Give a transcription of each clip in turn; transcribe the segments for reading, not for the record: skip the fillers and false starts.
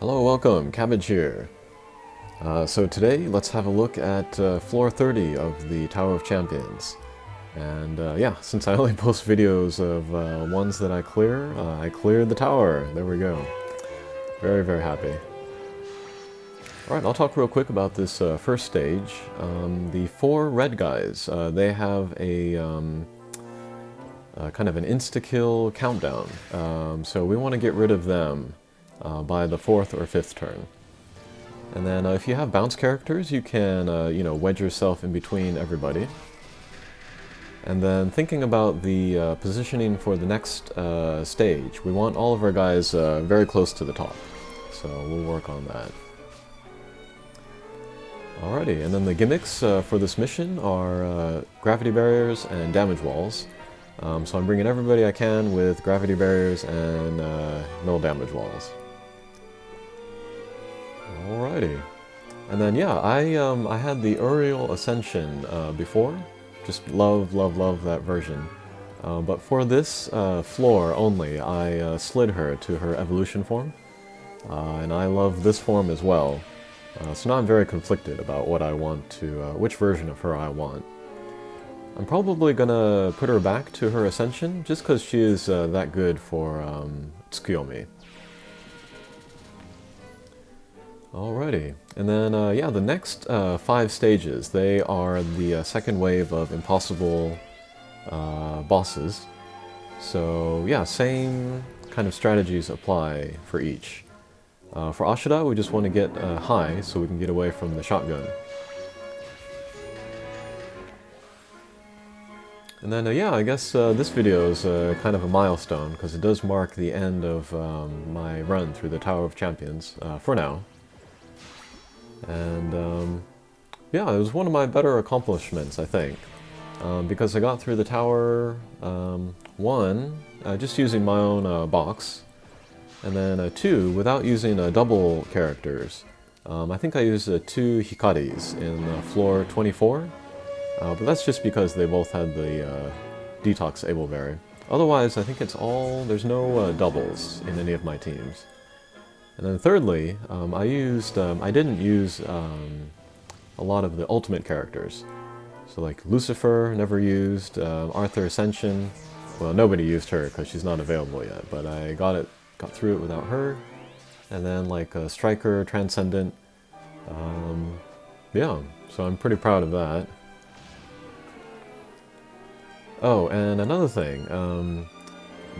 Hello, welcome, Cabbage here. So today, let's have a look at floor 30 of the Tower of Champions. And yeah, since I only post videos of ones that I cleared the tower. There we go. Very, very happy. Alright, I'll talk real quick about this first stage. The four red guys, they have a kind of an insta-kill countdown. So we want to get rid of them by the 4th or 5th turn. And then if you have bounce characters, you can, wedge yourself in between everybody. And then thinking about the positioning for the next stage, we want all of our guys very close to the top. So we'll work on that. Alrighty, and then the gimmicks for this mission are gravity barriers and damage walls. So I'm bringing everybody I can with gravity barriers and null damage walls. Alrighty. And then yeah, I had the Uriel Ascension before. Just love that version. But for this floor only, I slid her to her evolution form. And I love this form as well. So now I'm very conflicted about what I want to, which version of her I want. I'm probably gonna put her back to her Ascension, just because she is that good for Tsukuyomi. Alrighty, and then yeah, the next 5 stages, they are the second wave of impossible bosses. So yeah, same kind of strategies apply for each. For Ashura, we just want to get high so we can get away from the shotgun. And then yeah, I guess this video is kind of a milestone because it does mark the end of my run through the Tower of Champions for now. And yeah, it was one of my better accomplishments, I think, because I got through the tower, one, just using my own box, and then 2, without using double characters. I think I used 2 Hikaris in floor 24, but that's just because they both had the Detox Ableberry. Otherwise, I think it's all, there's no doubles in any of my teams. And then thirdly, I didn't use a lot of the ultimate characters. So like Lucifer, never used, Arthur Ascension, well, nobody used her because she's not available yet, but I got through it without her. And then like Striker, Transcendent, yeah, so I'm pretty proud of that. Oh, and another thing,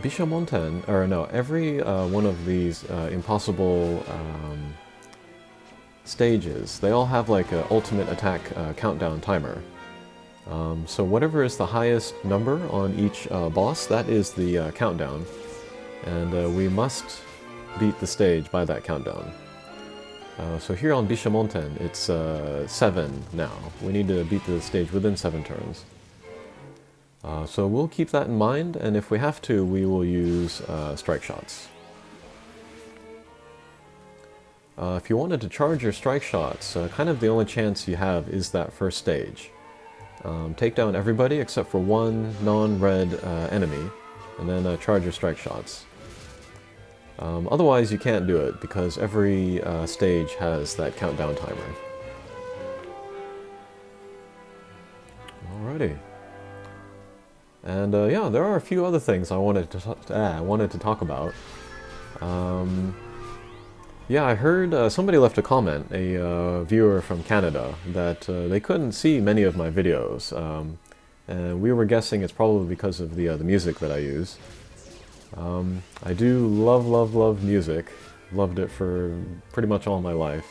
Beitia Mountain, or no, every one of these impossible stages, they all have like an ultimate attack countdown timer. So whatever is the highest number on each boss, that is the countdown. And we must beat the stage by that countdown. So here on Beitia Mountain, it's 7 now. We need to beat the stage within 7 turns. So we'll keep that in mind, and if we have to, we will use strike shots. If you wanted to charge your strike shots, kind of the only chance you have is that first stage. Take down everybody except for one non-red enemy, and then charge your strike shots. Otherwise you can't do it, because every stage has that countdown timer. Alrighty. And yeah, there are a few other things I wanted to talk about. Yeah, I heard somebody left a comment, a viewer from Canada, that they couldn't see many of my videos, and we were guessing it's probably because of the music that I use. I do love music, loved it for pretty much all my life,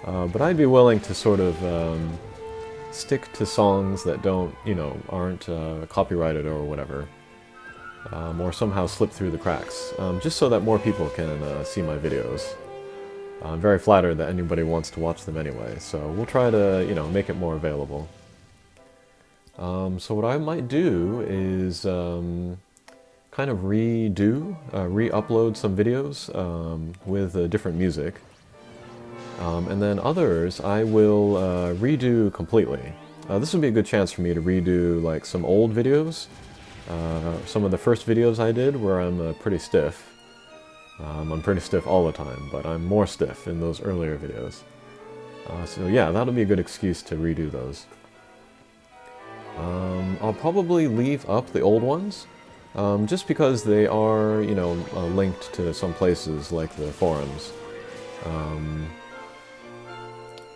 but I'd be willing to sort of stick to songs that don't, aren't copyrighted or whatever, or somehow slip through the cracks, just so that more people can see my videos. I'm very flattered that anybody wants to watch them anyway, so we'll try to, make it more available. So what I might do is kind of re-upload some videos with different music. And then others I will redo completely. This would be a good chance for me to redo like some old videos. Some of the first videos I did where I'm pretty stiff. I'm pretty stiff all the time, but I'm more stiff in those earlier videos. So yeah, that'll be a good excuse to redo those. I'll probably leave up the old ones, just because they are, you know, linked to some places like the forums.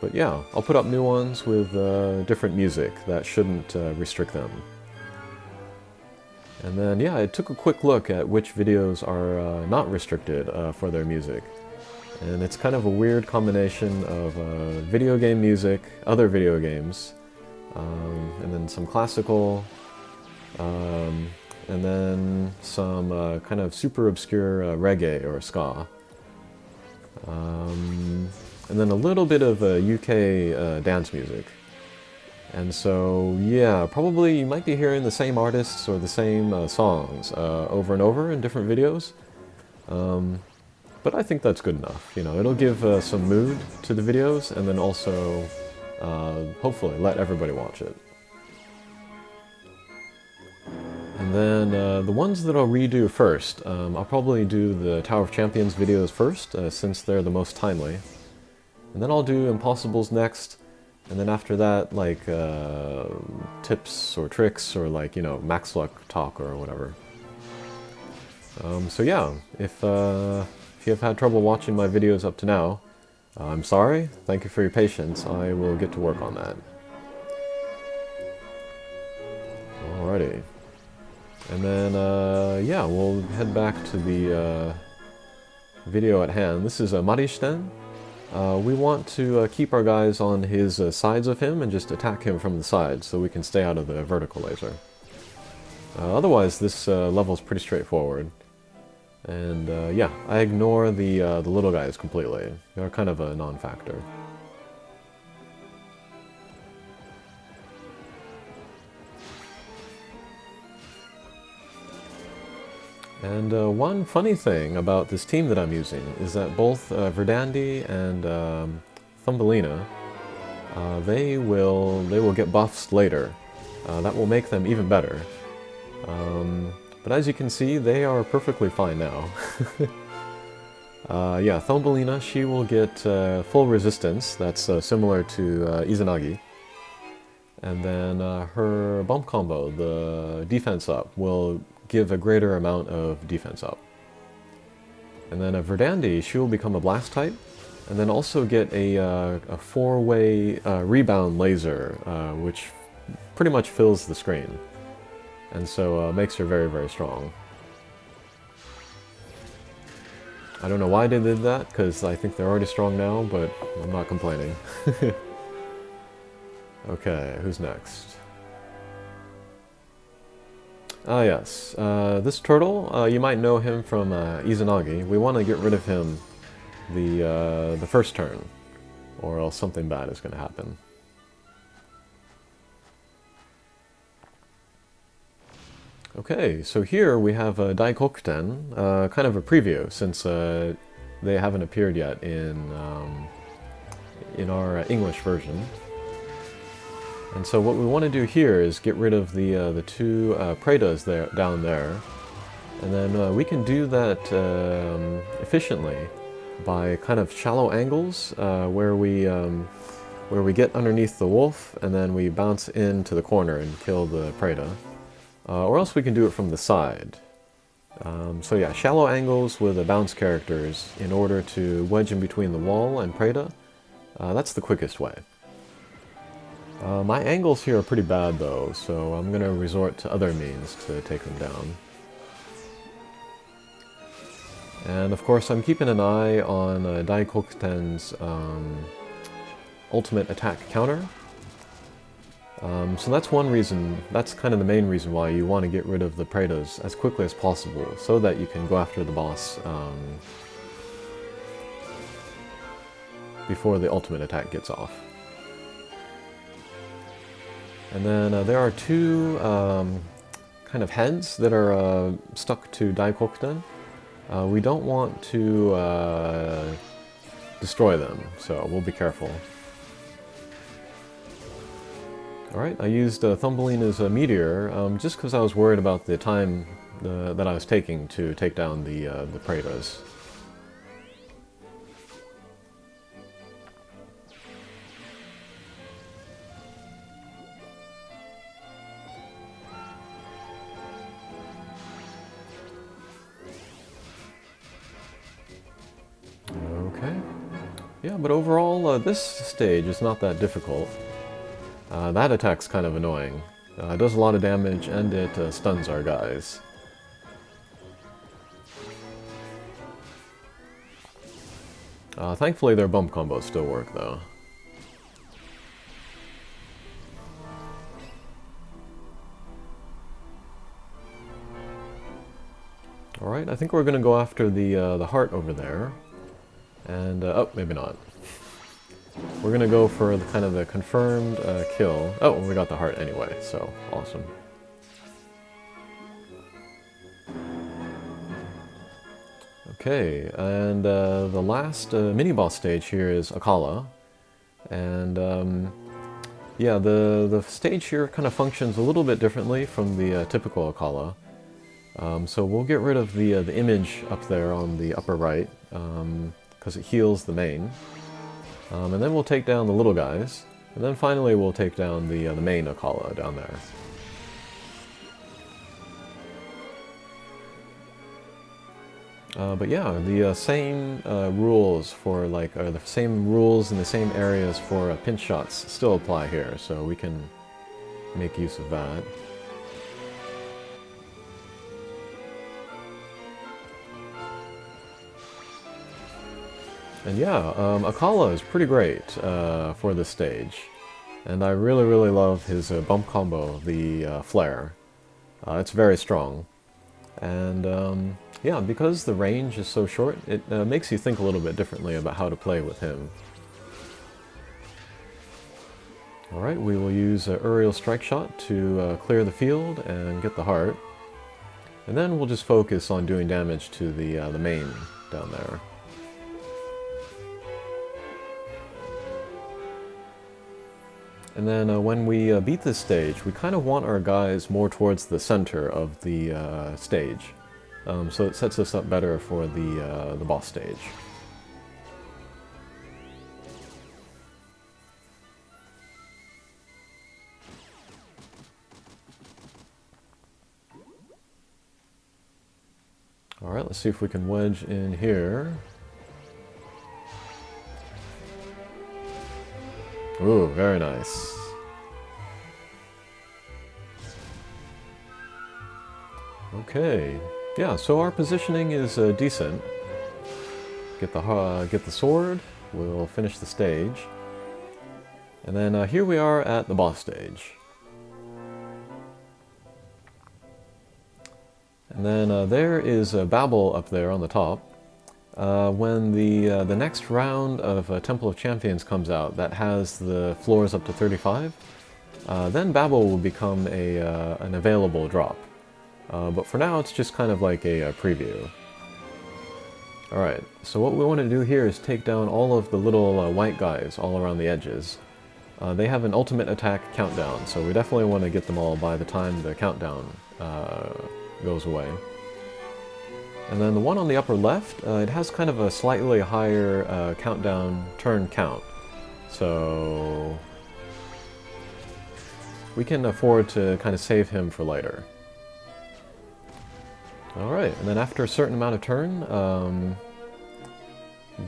But yeah, I'll put up new ones with different music that shouldn't restrict them. And then yeah, I took a quick look at which videos are not restricted for their music. And it's kind of a weird combination of video game music, other video games, and then some classical, and then some kind of super obscure reggae or ska. And then a little bit of UK dance music. And so, yeah, probably you might be hearing the same artists or the same songs over and over in different videos. But I think that's good enough. You know, it'll give some mood to the videos, and then also, hopefully, let everybody watch it. And then the ones that I'll redo first, I'll probably do the Tower of Champions videos first, since they're the most timely. And then I'll do Impossibles next, and then after that, like, tips or tricks, or like, you know, Max Luck talk or whatever. So yeah, if you have had trouble watching my videos up to now, I'm sorry. Thank you for your patience. I will get to work on that. Alrighty. And then, yeah, we'll head back to the video at hand. This is Marishten. We want to keep our guys on his sides of him and just attack him from the side so we can stay out of the vertical laser. Otherwise, this level is pretty straightforward. And yeah, I ignore the little guys completely. They're kind of a non-factor. And one funny thing about this team that I'm using is that both Verdandi and Thumbelina, they will get buffs later. That will make them even better. But as you can see, they are perfectly fine now. Yeah, Thumbelina, she will get full resistance. That's similar to Izanagi. And then her bump combo, the defense up, will give a greater amount of defense up. And then Verdandi, she will become a blast type, and then also get a four-way rebound laser, which pretty much fills the screen. And so makes her very, very strong. I don't know why they did that, because I think they're already strong now, but I'm not complaining. Okay, who's next? Ah yes, this turtle, you might know him from Izanagi. We want to get rid of him the first turn, or else something bad is going to happen. Okay, so here we have Daikokuten, kind of a preview, since they haven't appeared yet in our English version. And so what we want to do here is get rid of the two Predas down there, and then we can do that efficiently by kind of shallow angles where we get underneath the wolf and then we bounce into the corner and kill the Preda. Or else we can do it from the side. So yeah, shallow angles with the bounce characters in order to wedge in between the wall and Preda. That's the quickest way. My angles here are pretty bad though, so I'm going to resort to other means to take them down. And of course I'm keeping an eye on Daikokuten's ultimate attack counter. So that's one reason, that's kind of the main reason why you want to get rid of the Predas as quickly as possible, so that you can go after the boss before the ultimate attack gets off. And then there are two kind of heads that are stuck to Daikokuten. We don't want to destroy them, so we'll be careful. Alright, I used Thumbelina's meteor just because I was worried about the time that I was taking to take down the Predas. Yeah, but overall, this stage is not that difficult. That attack's kind of annoying. It does a lot of damage, and it stuns our guys. Thankfully, their bump combos still work, though. Alright, I think we're going to go after the heart over there. And, oh, maybe not. We're going to go for the kind of the confirmed kill. Oh, we got the heart anyway, so awesome. Okay, and the last mini-boss stage here is Akala. And yeah, the stage here kind of functions a little bit differently from the typical Akala. So we'll get rid of the image up there on the upper right, because it heals the main. And then we'll take down the little guys, and then finally we'll take down the main Akala down there. But yeah, the same rules for the same rules in the same areas for pinch shots still apply here, so we can make use of that. And yeah, Akala is pretty great for this stage, and I really love his bump combo, the flare. It's very strong, and yeah, because the range is so short, it makes you think a little bit differently about how to play with him. Alright, we will use Uriel Strike Shot to clear the field and get the heart. And then we'll just focus on doing damage to the main down there. And then when we beat this stage, we kind of want our guys more towards the center of the stage. So it sets us up better for the boss stage. Alright, let's see if we can wedge in here. Ooh, very nice. Okay. Yeah, so our positioning is decent. Get the sword, we'll finish the stage. And then here we are at the boss stage. And then there is Babel up there on the top. When the next round of Temple of Champions comes out, that has the floors up to 35, then Babel will become an available drop. But for now, it's just kind of like a preview. Alright, so what we want to do here is take down all of the little white guys all around the edges. They have an ultimate attack countdown, so we definitely want to get them all by the time the countdown goes away. And then the one on the upper left, it has kind of a slightly higher countdown turn count. So we can afford to kind of save him for later. Alright, and then after a certain amount of turn,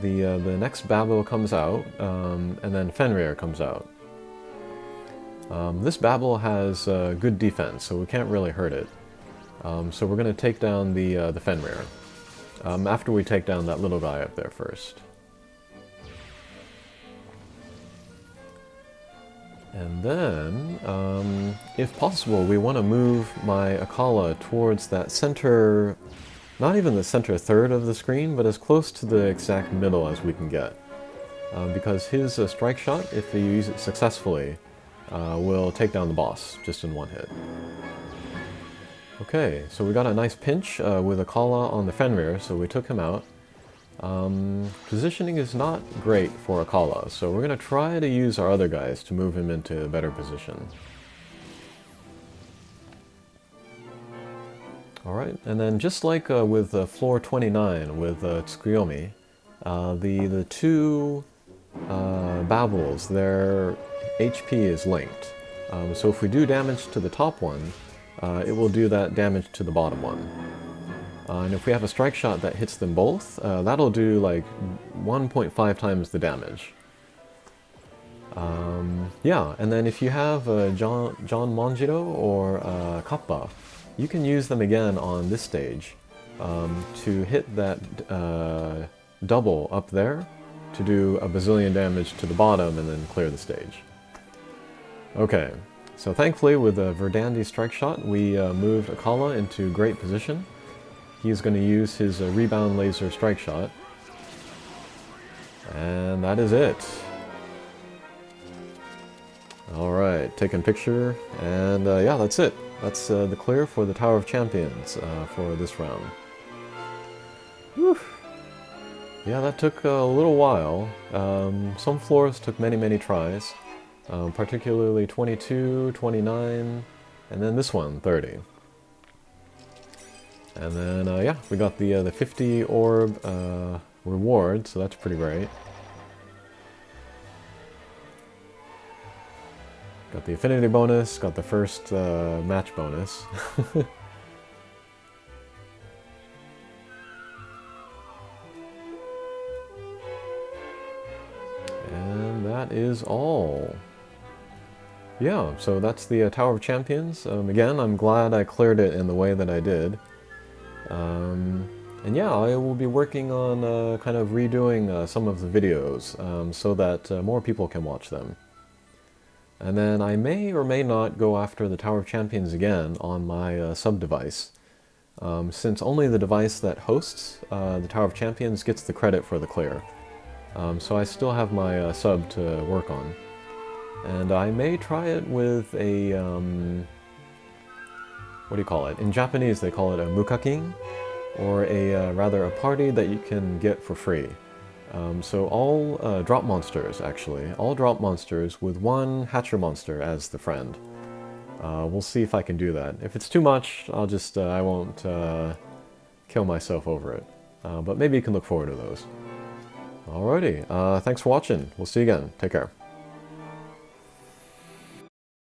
the next Babel comes out, and then Fenrir comes out. This Babel has good defense, so we can't really hurt it. So we're going to take down the Fenrir, after we take down that little guy up there first. And then, if possible, we want to move my Akala towards that center, not even the center third of the screen, but as close to the exact middle as we can get. Because his strike shot, if you use it successfully, will take down the boss just in one hit. Okay, so we got a nice pinch with Akala on the Fenrir, so we took him out. Positioning is not great for Akala, so we're going to try to use our other guys to move him into a better position. Alright, and then just like with floor 29 with Tsukuyomi, the two Babels, their HP is linked. So if we do damage to the top one, it will do that damage to the bottom one. And if we have a strike shot that hits them both, that'll do like 1.5 times the damage. Yeah, and then if you have John Monjiro or Kappa, you can use them again on this stage to hit that double up there to do a bazillion damage to the bottom and then clear the stage. Okay, so thankfully with the Verdandi strike shot, we moved Akala into great position. He's going to use his rebound laser strike shot. And that is it. Alright, taking picture, and yeah, that's it. That's the clear for the Tower of Champions for this round. Whew. Yeah, that took a little while. Some floors took many tries, particularly 22, 29, and then this one, 30. And then, yeah, we got the 50 orb reward, so that's pretty great. Got the affinity bonus, got the first match bonus. And that is all. Yeah, so that's the Tower of Champions. Again, I'm glad I cleared it in the way that I did. And yeah, I will be working on kind of redoing some of the videos so that more people can watch them. And then I may or may not go after the Tower of Champions again on my sub-device, since only the device that hosts the Tower of Champions gets the credit for the clear. So I still have my sub to work on. And I may try it with a, what do you call it? In Japanese they call it a mukaking, or a rather a party that you can get for free. So all drop monsters, actually. All drop monsters with one Hatcher monster as the friend. We'll see if I can do that. If it's too much, I'll just, I won't kill myself over it. But maybe you can look forward to those. Alrighty, thanks for watching. We'll see you again. Take care.